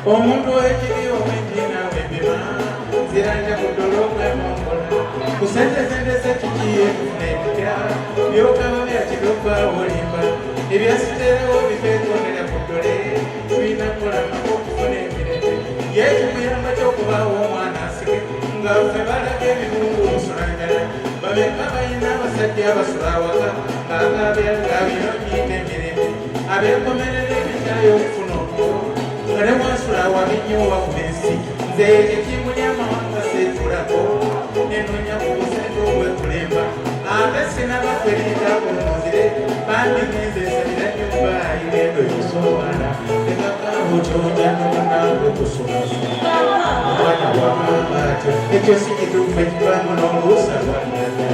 Omuntu ekiriwo wendina webima ziranja kudolomwe mongola kusendesendese kikiye kunebya byokaba byakiropa olimba ebyasiterewo bitekonera kudole tulina kolama okufuna emirembe yekimuyamba kyokubawo omwana asike nga ffe balaga ebirungu omusulanjala babeka balina abasajja abasula awaka ngabinonyita emirembe abekomerera ebijjayo okufuna omuto nga ne mwasula wabinyo wakubensi nze ekimu ly'amawanga seetulako nenonya ku busente obwekulemba ate sinabakwerita kunuzire bandigenze esabira nyumba ayigendo ekisoomala ekakaawo kyoja nonange kusumasuma omwana wamamba atyo ekyo si kituufu ekivaamu n'oluusa lwanyana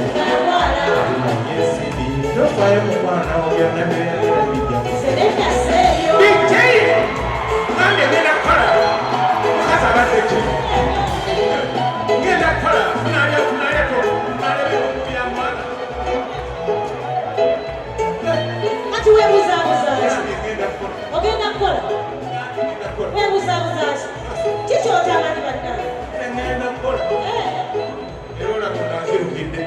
yesidi tofaayo mu mwana wo byonna byeyagera bijjamu Mami ngenda kola mukazi abadde ki ngenda kola naleto nalebya mwana ati webuzabuza ogenda kukola webuzabuza kikyotangani baddala ngenda kola era olako nakirugidde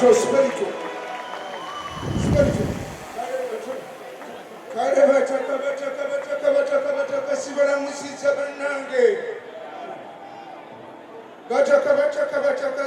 spiritual. Kale bataka sibala musisa bannange. Bataka